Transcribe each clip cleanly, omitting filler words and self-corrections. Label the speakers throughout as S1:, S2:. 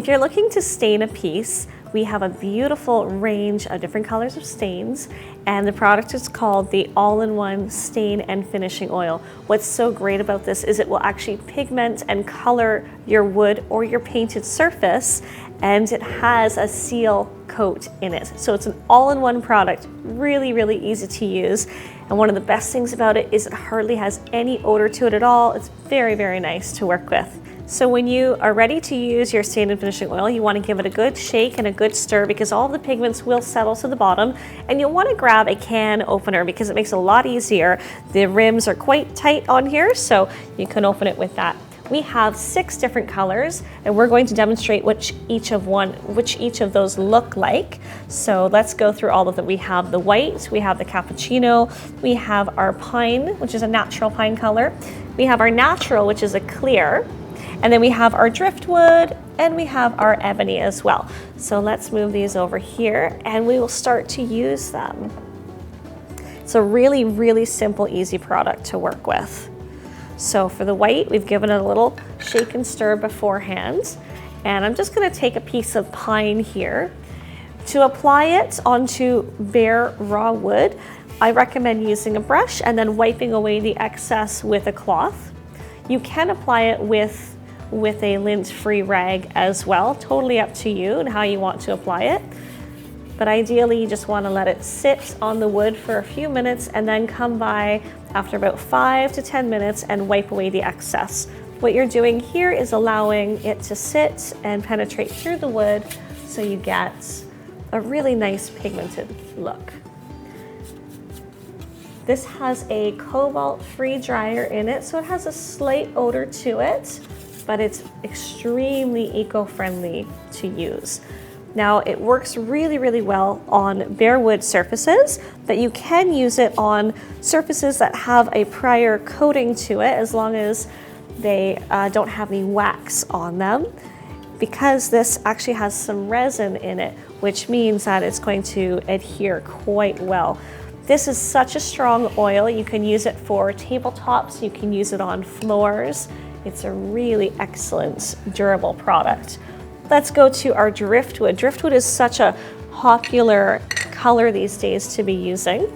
S1: If you're looking to stain a piece, we have a beautiful range of different colors of stains, and the product is called the all-in-one stain and finishing oil. What's so great about this is it will actually pigment and color your wood or your painted surface, and it has a seal coat in it. So it's an all-in-one product, really, really easy to use. And one of the best things about it is it hardly has any odor to it at all. It's very, very nice to work with. So when you are ready to use your stain and finishing oil, you want to give it a good shake and a good stir because all the pigments will settle to the bottom, and you'll want to grab a can opener because it makes it a lot easier. The rims are quite tight on here, so you can open it with that. We have 6 different colors, and we're going to demonstrate which each of those look like. So let's go through all of them. We have the white, we have the cappuccino, we have our pine, which is a natural pine color. We have our natural, which is a clear. And then we have our driftwood and we have our ebony as well. So let's move these over here and we will start to use them. It's a really, really simple, easy product to work with. So for the white, we've given it a little shake and stir beforehand. And I'm just gonna take a piece of pine here. To apply it onto bare raw wood, I recommend using a brush and then wiping away the excess with a cloth. You can apply it with a lint-free rag as well, totally up to you and how you want to apply it. But ideally you just want to let it sit on the wood for a few minutes and then come by after about 5 to 10 minutes and wipe away the excess. What you're doing here is allowing it to sit and penetrate through the wood so you get a really nice pigmented look. This has a cobalt-free dryer in it, so it has a slight odor to it, but it's extremely eco-friendly to use. Now, it works really, really well on bare wood surfaces, but you can use it on surfaces that have a prior coating to it as long as they don't have any wax on them, because this actually has some resin in it, which means that it's going to adhere quite well. This is such a strong oil. You can use it for tabletops, you can use it on floors. It's a really excellent, durable product. Let's go to our driftwood. Driftwood is such a popular color these days to be using.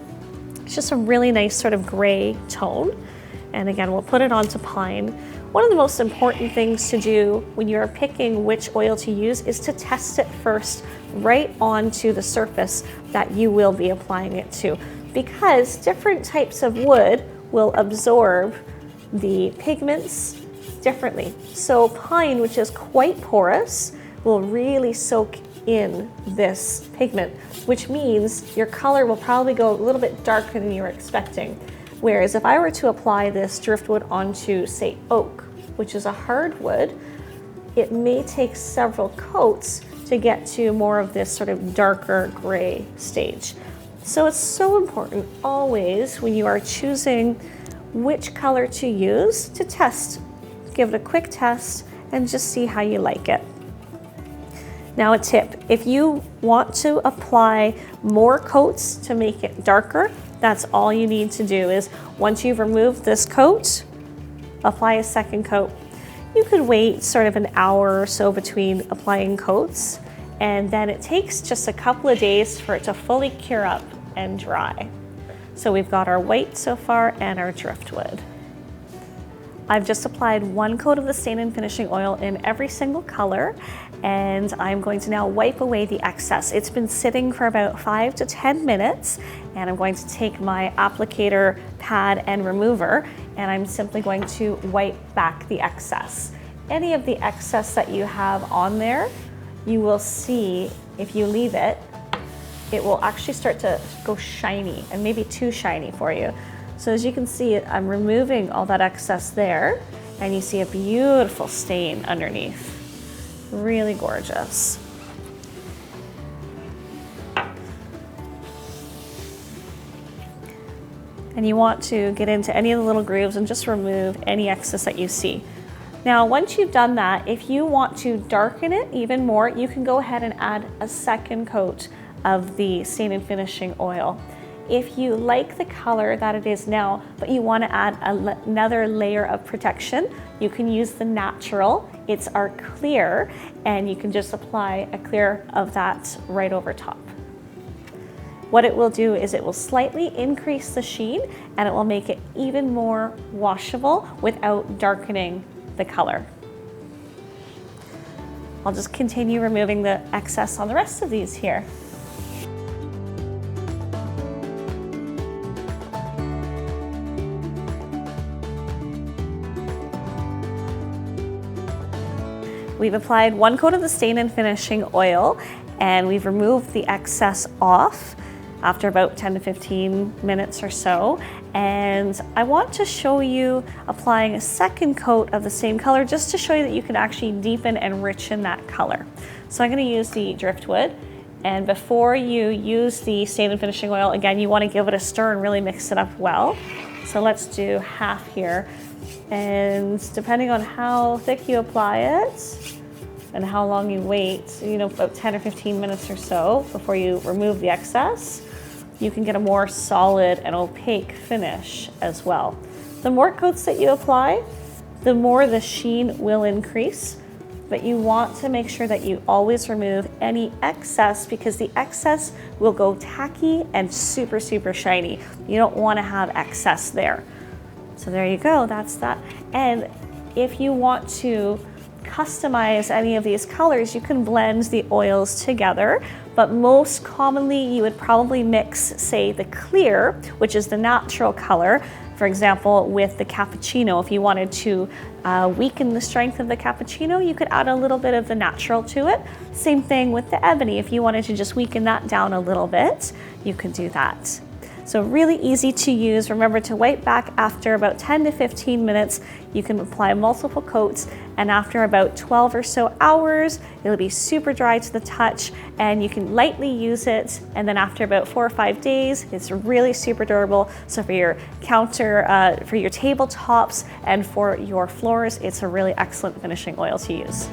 S1: It's just a really nice sort of gray tone. And again, we'll put it onto pine. One of the most important things to do when you're picking which oil to use is to test it first right onto the surface that you will be applying it to, because different types of wood will absorb the pigments differently. So pine, which is quite porous, will really soak in this pigment, which means your color will probably go a little bit darker than you were expecting. Whereas if I were to apply this driftwood onto, say, oak, which is a hardwood, it may take several coats to get to more of this sort of darker gray stage. So it's so important always when you are choosing which color to use to test. Give it a quick test and just see how you like it. Now a tip, if you want to apply more coats to make it darker, that's all you need to do is once you've removed this coat, apply a second coat. You could wait sort of an hour or so between applying coats, and then it takes just a couple of days for it to fully cure up and dry. So we've got our white so far and our driftwood. I've just applied 1 coat of the stain and finishing oil in every single color, and I'm going to now wipe away the excess. It's been sitting for about 5 to 10 minutes, and I'm going to take my applicator pad and remover, and I'm simply going to wipe back the excess. Any of the excess that you have on there, you will see if you leave it, it will actually start to go shiny, and maybe too shiny for you. So as you can see, I'm removing all that excess there, and you see a beautiful stain underneath. Really gorgeous. And you want to get into any of the little grooves and just remove any excess that you see. Now, once you've done that, if you want to darken it even more, you can go ahead and add a second coat of the stain and finishing oil. if you like the color that it is now, but you want to add another layer of protection, you can use the natural. It's our clear, and you can just apply a clear of that right over top. What it will do is it will slightly increase the sheen, and it will make it even more washable without darkening the color. I'll just continue removing the excess on the rest of these here. We've applied 1 coat of the stain and finishing oil, and we've removed the excess off after about 10 to 15 minutes or so. And I want to show you applying a second coat of the same color just to show you that you can actually deepen and enrichen that color. So I'm going to use the driftwood, and before you use the stain and finishing oil, again, you want to give it a stir and really mix it up well. So let's do half here, and depending on how thick you apply it and how long you wait, about 10 or 15 minutes or so before you remove the excess, you can get a more solid and opaque finish as well. The more coats that you apply, the more the sheen will increase, but you want to make sure that you always remove any excess, because the excess will go tacky and super, super shiny. You don't want to have excess there. So there you go, that's that. And if you want to customize any of these colors, you can blend the oils together, but most commonly you would probably mix, say, the clear, which is the natural color, for example, with the cappuccino. If you wanted to weaken the strength of the cappuccino, you could add a little bit of the natural to it. Same thing with the ebony. If you wanted to just weaken that down a little bit, you could do that. So really easy to use. Remember to wipe back after about 10 to 15 minutes. You can apply multiple coats, and after about 12 or so hours, it'll be super dry to the touch, and you can lightly use it. And then after about 4 or 5 days, it's really super durable. So for your counter, for your tabletops, and for your floors, it's a really excellent finishing oil to use.